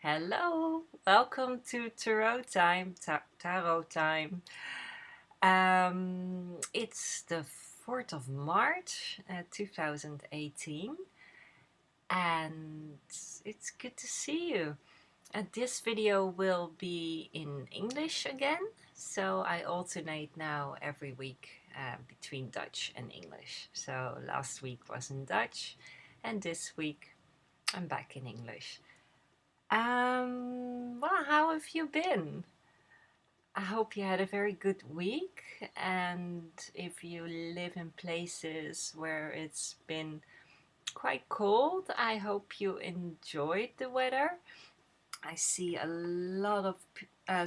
Hello, welcome to Tarot Time. It's the 4th of March 2018, and it's good to see you. And this video will be in English again, so I alternate now every week between Dutch and English. So last week was in Dutch, and this week I'm back in English. Well, how have you been? I hope you had a very good week, and if you live in places where it's been quite cold, I hope you enjoyed the weather. I see a lot of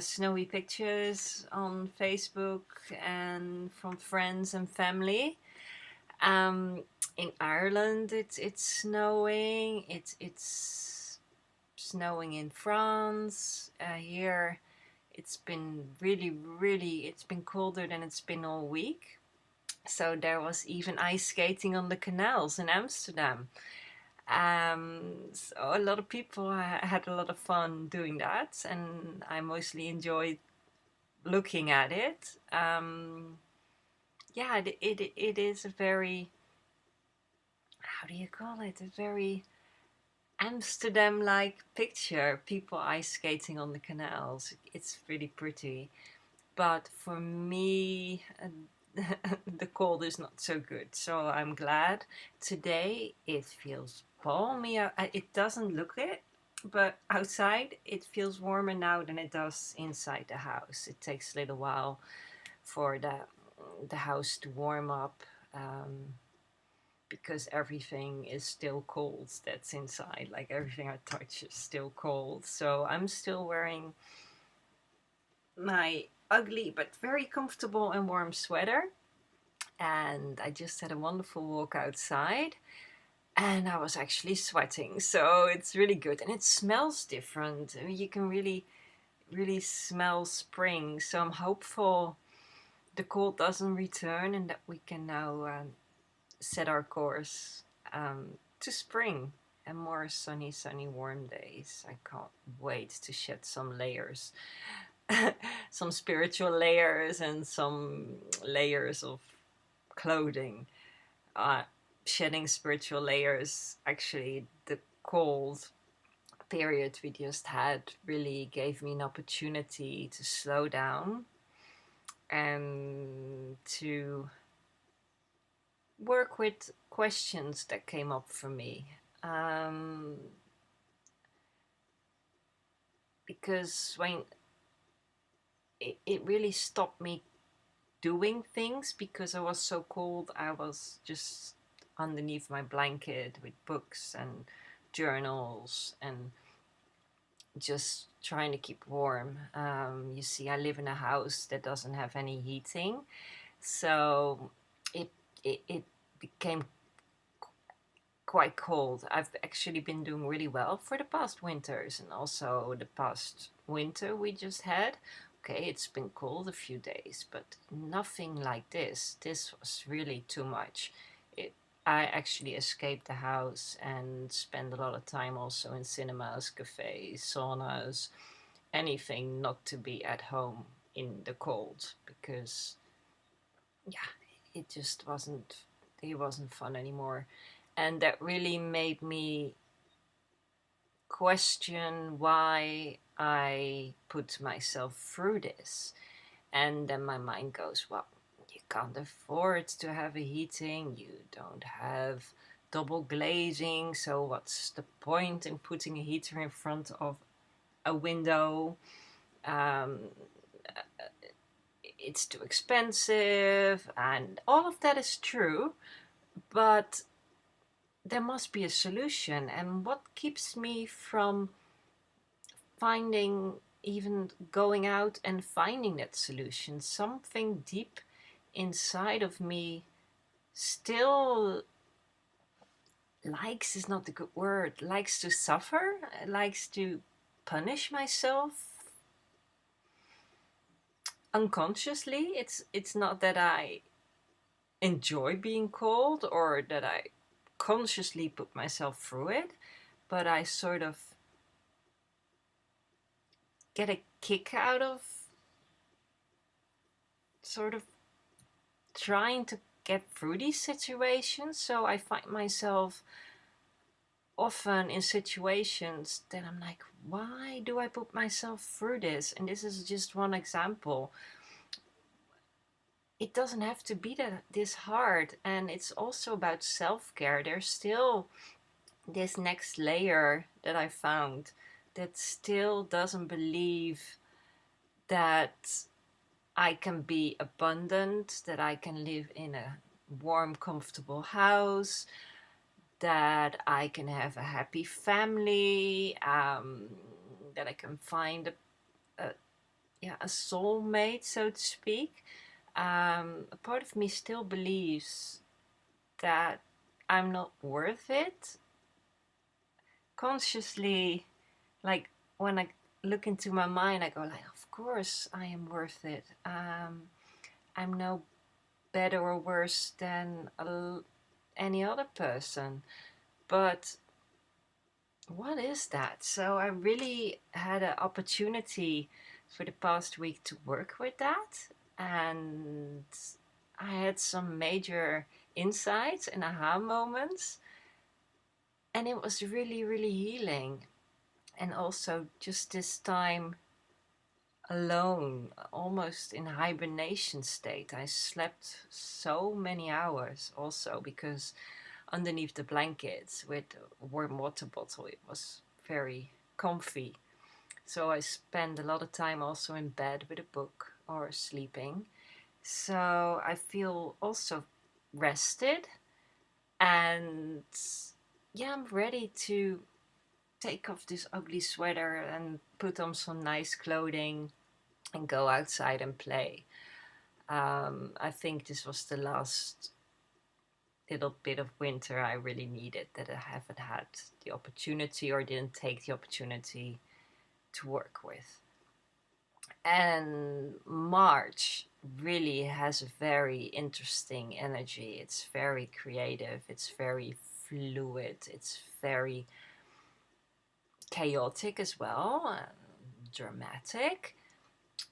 snowy pictures on Facebook and from friends and family. Um, in Ireland, it's snowing. It's snowing in France. Here it's been it's been colder than it's been all week. So there was even ice skating on the canals in Amsterdam. So a lot of people had a lot of fun doing that, and I mostly enjoyed looking at it. Yeah, it is a very, how do you call it? A very Amsterdam-like picture. People ice skating on the canals. It's really pretty. But for me, the cold is not so good. So I'm glad today it feels balmy. It doesn't look it, but outside it feels warmer now than it does inside the house. It takes a little while for the house to warm up. Because everything is still cold that's inside, like everything I touch is still cold. So I'm still wearing my ugly but very comfortable and warm sweater, and I just had a wonderful walk outside and I was actually sweating, so it's really good and it smells different. I mean, you can really smell spring, so I'm hopeful the cold doesn't return and that we can now set our course to spring and more sunny, warm days. I can't wait to shed some layers, some spiritual layers and some layers of clothing. Uh, Shedding spiritual layers, actually, the cold period we just had really gave me an opportunity to slow down and to work with questions that came up for me. Um, because when it really stopped me doing things because I was so cold, I was just underneath my blanket with books and journals and just trying to keep warm. You see, I live in a house that doesn't have any heating, so it it became quite cold. I've actually been doing really well for the past winters and also the past winter we just had. Okay, it's been cold a few days, but nothing like this. This was really too much. It, I actually escaped the house and spent a lot of time also in cinemas, cafes, saunas, anything not to be at home in the cold because, yeah, it just wasn't fun anymore. And that really made me question why I put myself through this. And then my mind goes, well, you can't afford to have a heating, you don't have double glazing, so what's the point in putting a heater in front of a window? Um, it's too expensive, and all of that is true, but there must be a solution. And what keeps me from finding, even going out and finding that solution? Something deep inside of me still likes, is not the good word, likes to suffer, likes to punish myself unconsciously. It's not that I enjoy being cold or that I consciously put myself through it, but I sort of get a kick out of sort of trying to get through these situations. So I find myself often in situations that I'm like, why do I put myself through this? And this is just one example. It doesn't have to be this hard. And it's also about self-care. There's still this next layer that I found that still doesn't believe that I can be abundant, that I can live in a warm, comfortable house, that I can have a happy family, that I can find a, yeah, a soulmate, so to speak. A part of me still believes that I'm not worth it. Consciously, like when I look into my mind, I go like, of course I am worth it. I'm no better or worse than any other person. But what is that? So I really had an opportunity for the past week to work with that. And I had some major insights and aha moments. And it was really, really healing. And also just this time alone, almost in hibernation state. I slept so many hours also because underneath the blankets with a warm water bottle, it was very comfy. So I spend a lot of time also in bed with a book or sleeping. So I feel also rested, and yeah, I'm ready to take off this ugly sweater and put on some nice clothing and go outside and play. I think this was the last little bit of winter I really needed, that I haven't had the opportunity or didn't take the opportunity to work with. And March really has a very interesting energy. It's very creative, it's very fluid, it's very chaotic as well, dramatic.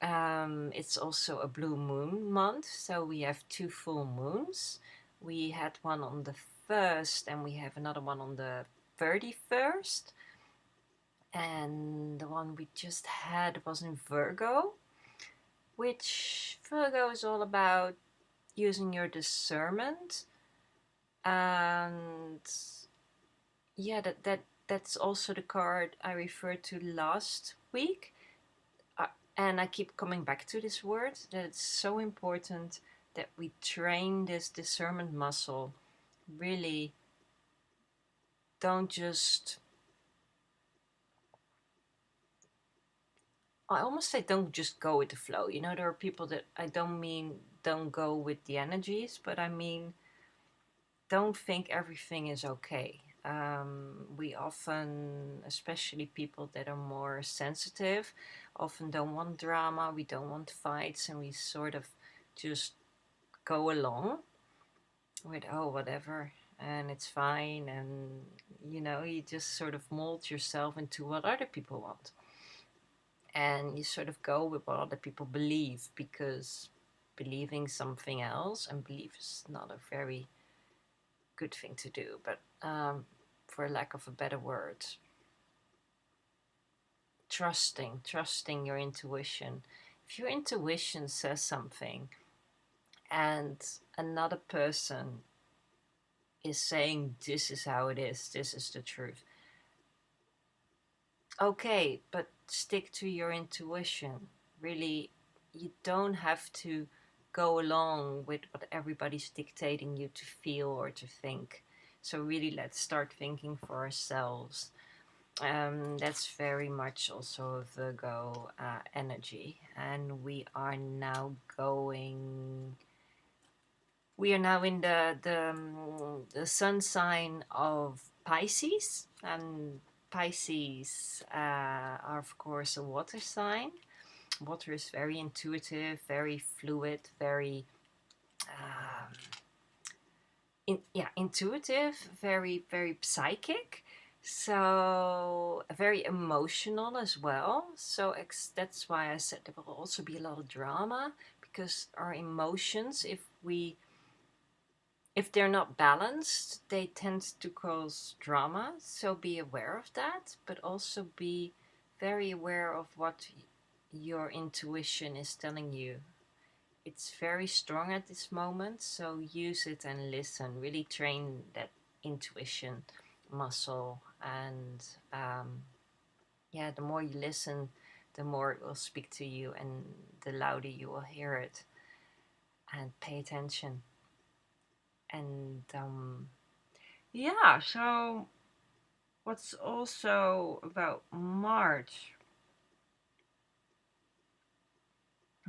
It's also a blue moon month, so we have 2 full moons. We had one on the 1st, and we have another one on the 31st. And the one we just had was in Virgo, which Virgo is all about using your discernment. And yeah, that's also the card I referred to last week. And I keep coming back to this word, that it's so important that we train this discernment muscle. Really, don't just, I almost say don't just go with the flow. You know, there are people that, I don't mean don't go with the energies, but I mean don't think everything is okay. We often, especially people that are more sensitive, often don't want drama, we don't want fights, and we sort of just go along with, oh, whatever, and it's fine. And, you just sort of mold yourself into what other people want. And you sort of go with what other people believe, because believing something else, and belief is not a very good thing to do, but for lack of a better word, trusting your intuition. If your intuition says something and another person is saying this is how it is, this is the truth, okay, but stick to your intuition. Really, you don't have to go along with what everybody's dictating you to feel or to think. So really, let's start thinking for ourselves. That's very much also Virgo energy, and we are now in the sun sign of Pisces, and Pisces are of course a water sign. Water is very intuitive, very fluid, very intuitive, very, very psychic. So very emotional as well. So that's why I said there will also be a lot of drama, because our emotions, if they're not balanced, they tend to cause drama. So be aware of that, but also be very aware of what your intuition is telling you. It's very strong at this moment, so use it and listen. Really train that intuition muscle. And yeah, the more you listen, the more it will speak to you, and the louder you will hear it. And pay attention. And yeah, so what's also about March?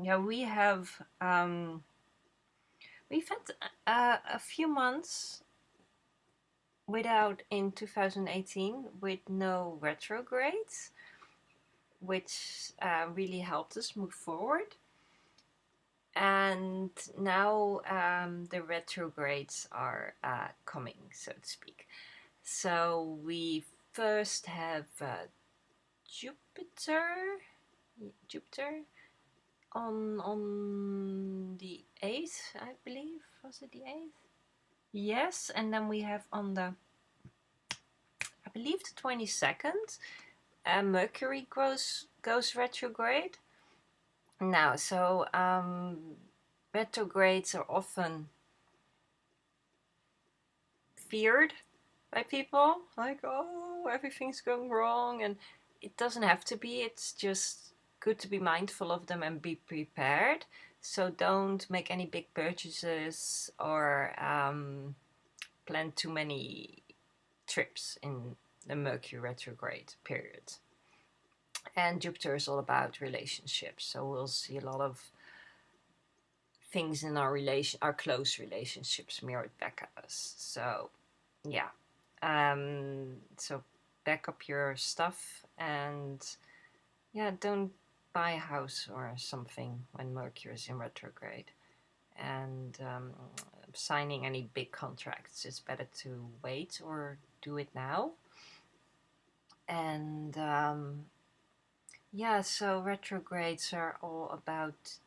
Yeah, we've had a few months without in 2018 with no retrogrades, which really helped us move forward. And now the retrogrades are coming, so to speak. So we first have Jupiter, Jupiter on the 8th, I believe. Was it the 8th? Yes, and then we have on the, I believe, the 22nd, Mercury goes retrograde. Now, so retrogrades are often feared by people, like, oh, everything's going wrong, and it doesn't have to be. It's just good to be mindful of them and be prepared. So don't make any big purchases or plan too many trips in the Mercury retrograde period. And Jupiter is all about relationships, so we'll see a lot of things in our close relationships mirrored back at us. So yeah, so back up your stuff, and yeah, don't buy a house or something when Mercury is in retrograde. And signing any big contracts, it's better to wait or do it now. And yeah, so retrogrades are all about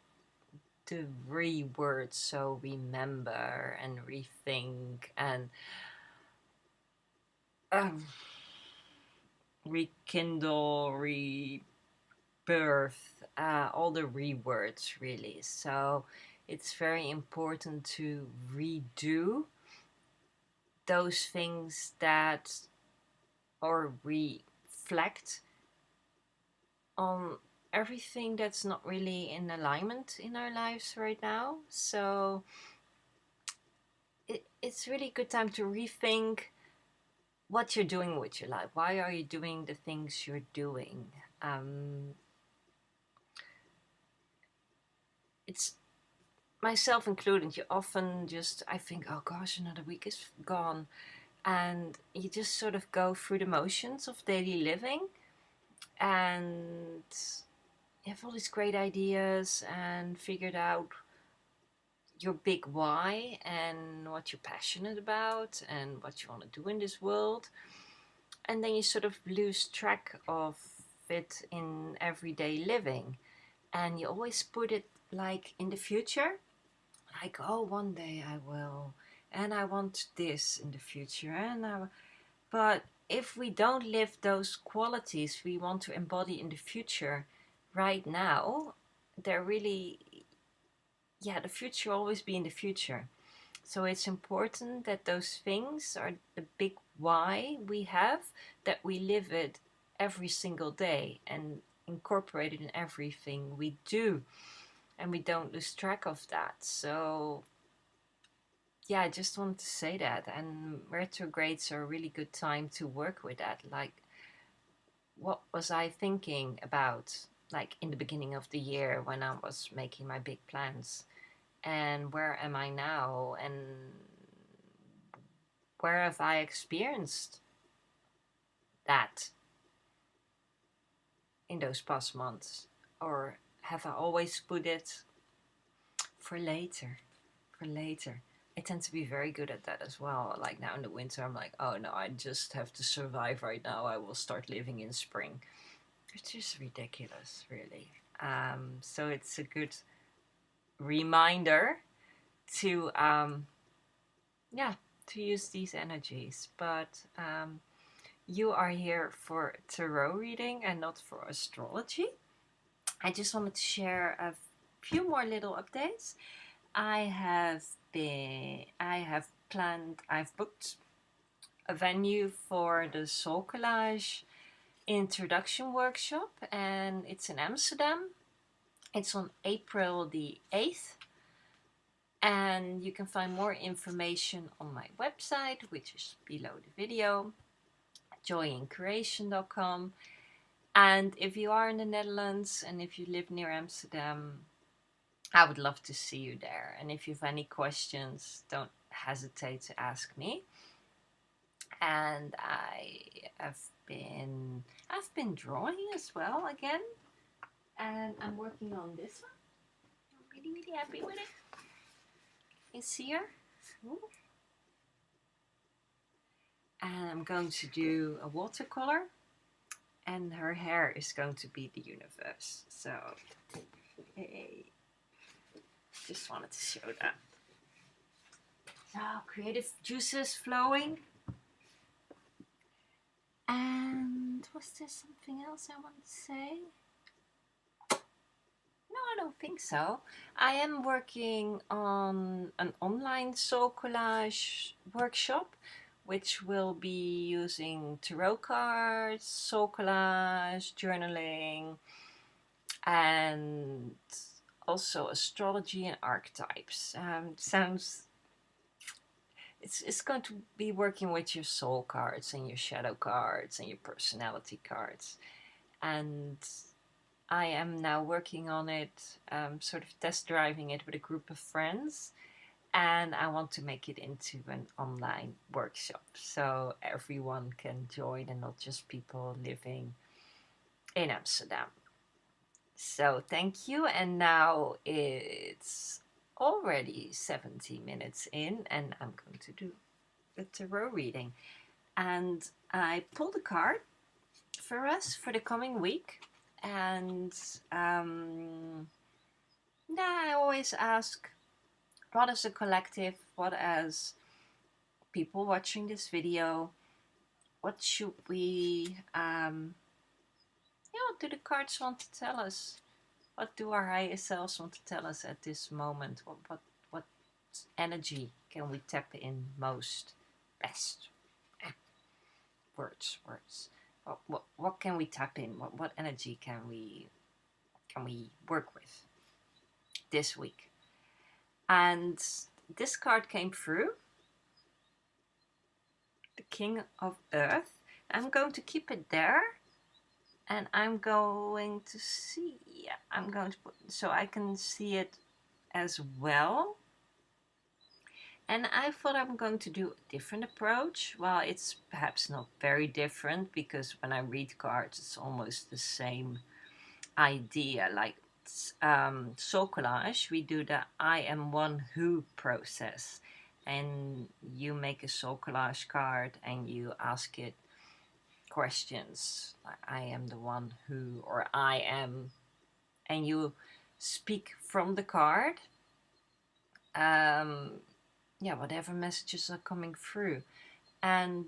the rewords, so remember and rethink and um, rekindle, rebirth, all the rewords really. So it's very important to redo those things that, or reflect on everything that's not really in alignment in our lives right now. So it's really good time to rethink what you're doing with your life. Why are you doing the things you're doing? Um, it's myself included. You often just, I think, oh gosh, another week is gone. And you just sort of go through the motions of daily living. And you have all these great ideas and figured out your big why and what you're passionate about and what you want to do in this world. And then you sort of lose track of it in everyday living. And you always put it like in the future, like, oh, one day I will, and I want this in the future. But if we don't live those qualities we want to embody in the future right now, they're really, yeah, the future will always be in the future. So it's important that those things are the big why we have, that we live it every single day and incorporate it in everything we do, and we don't lose track of that. So yeah, I just wanted to say that. And retrogrades are a really good time to work with that. Like, what was I thinking about, like in the beginning of the year when I was making my big plans? And where am I now? And where have I experienced that in those past months? Or have I always put it for later? For later. I tend to be very good at that as well. Like now in the winter, I'm like, oh no, I just have to survive right now. I will start living in spring. It's just ridiculous, really. So it's a good reminder to, yeah, to use these energies. But you are here for tarot reading and not for astrology. I just wanted to share a few more little updates. I've booked a venue for the Soul Collage introduction workshop, and it's in Amsterdam. It's on April the 8th, and you can find more information on my website, which is below the video, joyincreation.com. And if you are in the Netherlands and if you live near Amsterdam, I would love to see you there. And if you have any questions, don't hesitate to ask me. And I've been drawing as well again, and I'm working on this one. I'm really, really happy with it. You see her? And I'm going to do a watercolor, and her hair is going to be the universe. So, hey, just wanted to show that. So, creative juices flowing. And was there something else I want to say? No, I don't think so. I am working on an online soul collage workshop, which will be using tarot cards, soul collage, journaling, and also astrology and archetypes. It's going to be working with your soul cards and your shadow cards and your personality cards. And I am now working on it, sort of test driving it with a group of friends. And I want to make it into an online workshop so everyone can join and not just people living in Amsterdam. So thank you. And now it's already 70 minutes in, and I'm going to do the tarot reading. And I pulled a card for us for the coming week. And I always ask, what as a collective, what as people watching this video, what should we, what do the cards want to tell us? What do our higher selves want to tell us at this moment? What energy can we tap in most, best? Words. What can we tap in? What energy can we work with this week? And this card came through, the King of Earth. I'm going to keep it there, and I'm going to see. I'm going to put so I can see it as well. And I thought I'm going to do a different approach. Well, it's perhaps not very different, because when I read cards, it's almost the same idea. Like soul collage, we do the I am one who process. And you make a soul collage card and you ask it questions. Like, I am the one who, or I am, and you speak from the card. Whatever messages are coming through. And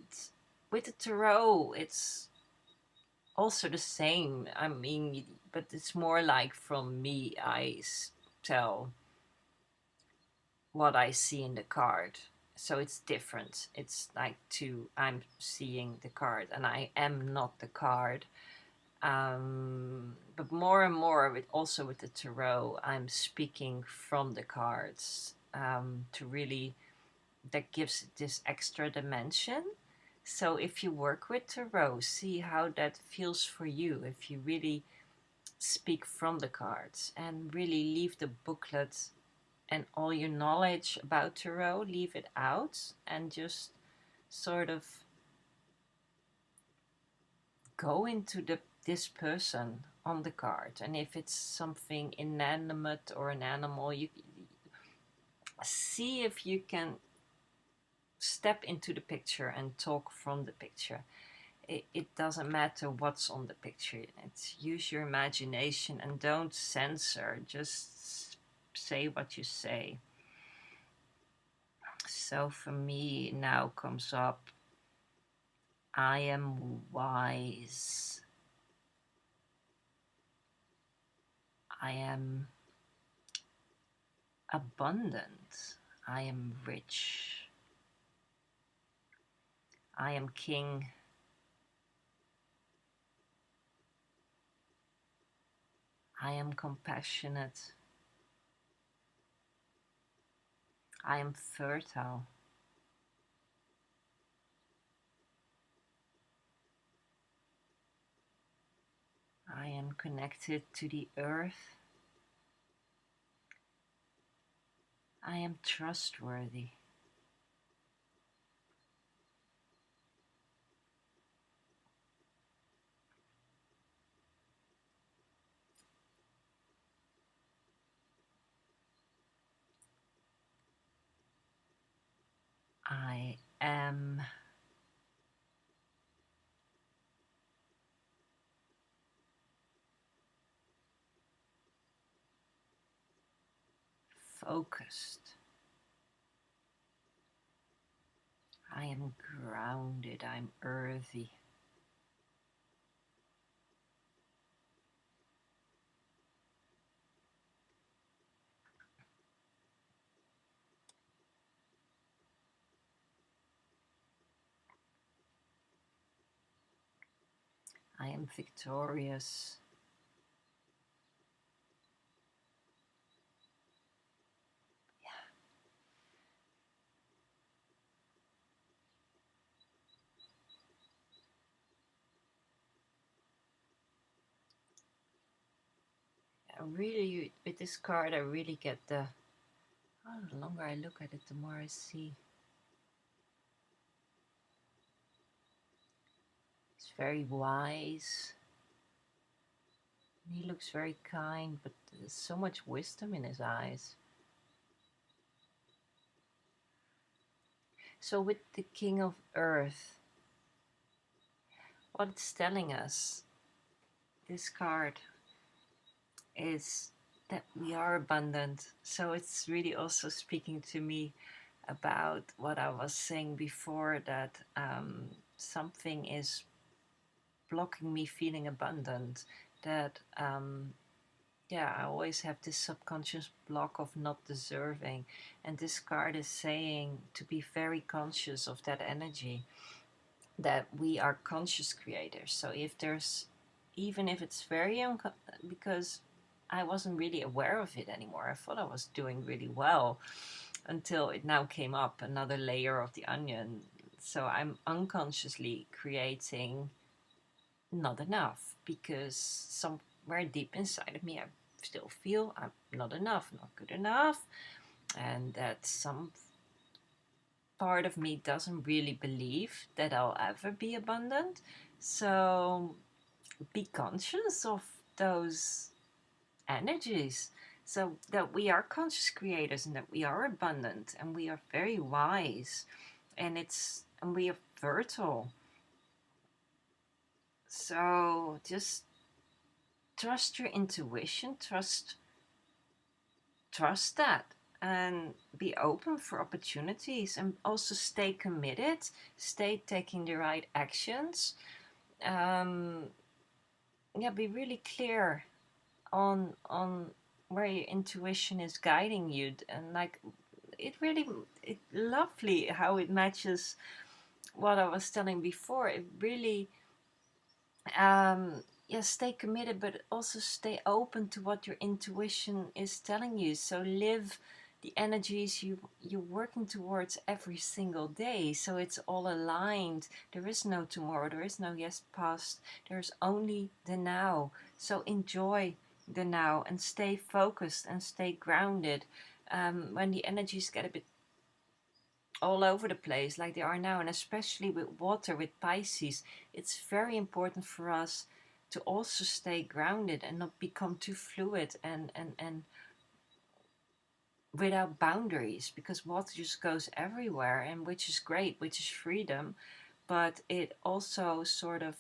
with the tarot, it's also the same. I mean, but it's more like from me, I tell what I see in the card. So it's different. It's like I'm seeing the card and I am not the card. But more and more, also with the tarot, I'm speaking from the cards, to really, that gives it this extra dimension. So if you work with tarot, see how that feels for you. If you really speak from the cards and really leave the booklet and all your knowledge about tarot, leave it out and just sort of go into this person on the card. And if it's something inanimate or an animal, see if you can step into the picture and talk from the picture. It doesn't matter what's on the picture. It's use your imagination and don't censor. Just say what you say. So for me now comes up, I am wise. I am abundant. I am rich. I am king. I am compassionate. I am fertile. I am connected to the earth. I am trustworthy. I am focused. I am grounded. I'm earthy. I am victorious. I really, with this card, I really get the longer I look at it, the more I see. He's very wise. He looks very kind, but there's so much wisdom in his eyes. So with the King of Earth, what it's telling us, this card, is that we are abundant. So it's really also speaking to me about what I was saying before, that something is blocking me feeling abundant. That yeah, I always have this subconscious block of not deserving, and this card is saying to be very conscious of that energy, that we are conscious creators. So if there's, even if it's very because I wasn't really aware of it anymore. I thought I was doing really well until it now came up, another layer of the onion. So I'm unconsciously creating not enough, because somewhere deep inside of me I still feel I'm not enough, not good enough, and that some part of me doesn't really believe that I'll ever be abundant. So be conscious of those energies, so that we are conscious creators and that we are abundant and we are very wise, and we are fertile. So just trust your intuition, trust that, and be open for opportunities, and also stay committed, stay taking the right actions. um yeah, be really clear on where your intuition is guiding you, and like it really, it lovely how it matches what I was telling before. It really, yeah, stay committed, but also stay open to what your intuition is telling you. So live the energies you're working towards every single day, so it's all aligned. There is no tomorrow, there is no yes past, there's only the now. So enjoy the now and stay focused and stay grounded. When the energies get a bit all over the place like they are now, and especially with water, with Pisces, it's very important for us to also stay grounded and not become too fluid and without boundaries, because water just goes everywhere, and which is great, which is freedom, but it also sort of,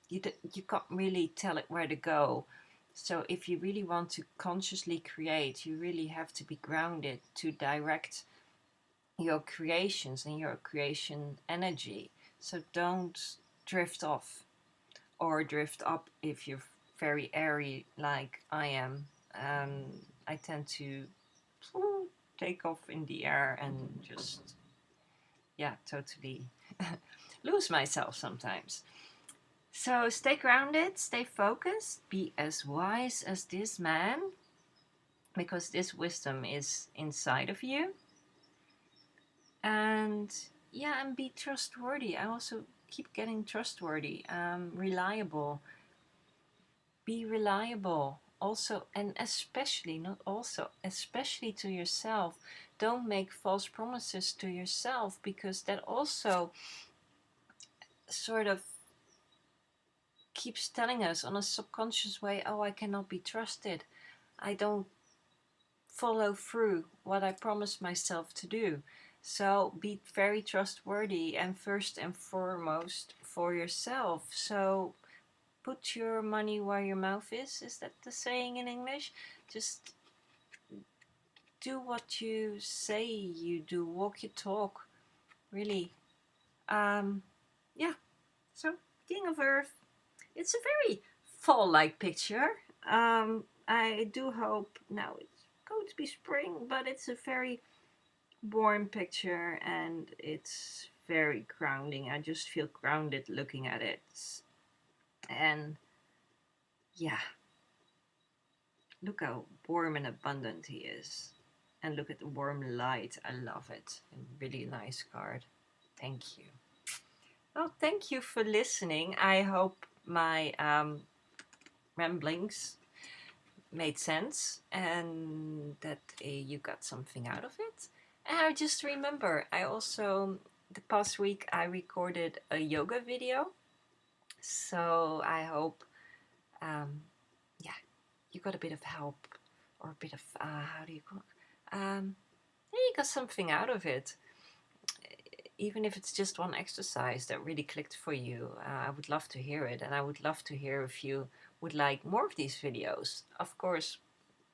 you can't really tell it where to go. So if you really want to consciously create, you really have to be grounded to direct your creations and your creation energy. So don't drift off or drift up if you're very airy like I am. I tend to take off in the air and just, yeah, totally lose myself sometimes. So stay grounded, stay focused, be as wise as this man, because this wisdom is inside of you. And yeah, and be trustworthy. I also keep getting trustworthy, reliable. Be reliable. Also, and especially, not also, especially to yourself. Don't make false promises to yourself, because that also sort of keeps telling us on a subconscious way, oh, I cannot be trusted. I don't follow through what I promised myself to do. So be very trustworthy, and first and foremost for yourself. So put your money where your mouth is. Is that the saying in English? Just do what you say you do. Walk your talk. Really. Yeah. So King of Earth. It's a very fall-like picture. I do hope now it's going to be spring, but it's a very warm picture and it's very grounding. I just feel grounded looking at it. And yeah, look how warm and abundant he is. And look at the warm light. I love it. A really nice card. Thank you. Well, thank you for listening. I hope my ramblings made sense and that you got something out of it. And I just remember, I also, the past week, I recorded a yoga video. So I hope, yeah, you got a bit of help or a bit of, how do you call it? Yeah, you got something out of it. Even if it's just one exercise that really clicked for you, I would love to hear it. And I would love to hear if you would like more of these videos. Of course,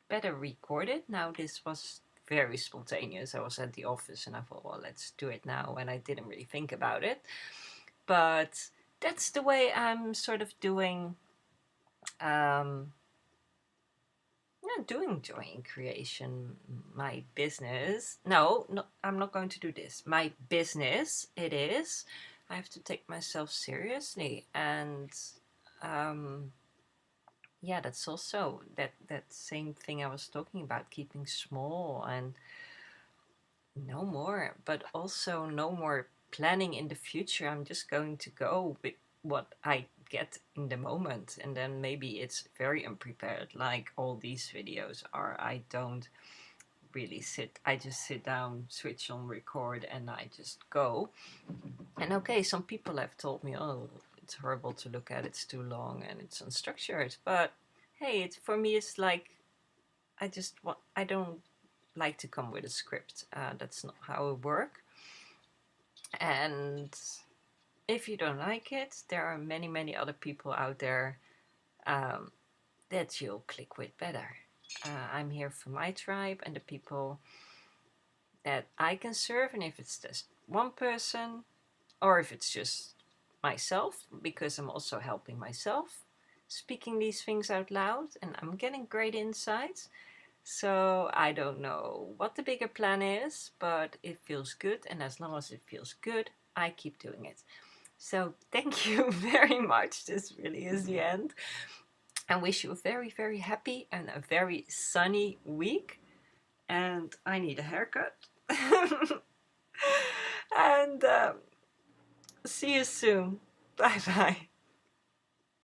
better recorded. Now this was very spontaneous. I was at the office and I thought, well, let's do it now, and I didn't really think about it. But that's the way I'm sort of doing doing joy in creation, my business. No, I'm not going to do this. My business, it is. I have to take myself seriously, and yeah, that's also that same thing I was talking about, keeping small and no more, but also no more planning in the future. I'm just going to go with what I get in the moment, and then maybe it's very unprepared, like all these videos are. I don't really sit, I just sit down, switch on record, and I just go. And okay, some people have told me, oh, it's horrible to look at, it's too long and it's unstructured, but hey, it's, for me it's like, I don't like to come with a script. That's not how I work. And if you don't like it, there are many, many other people out there that you'll click with better. I'm here for my tribe and the people that I can serve. And if it's just one person, or if it's just myself, because I'm also helping myself, speaking these things out loud, and I'm getting great insights. So I don't know what the bigger plan is, but it feels good. And as long as it feels good, I keep doing it. So thank you very much. This really is the end. I wish you a very, very happy and a very sunny week. And I need a haircut. And see you soon. Bye bye.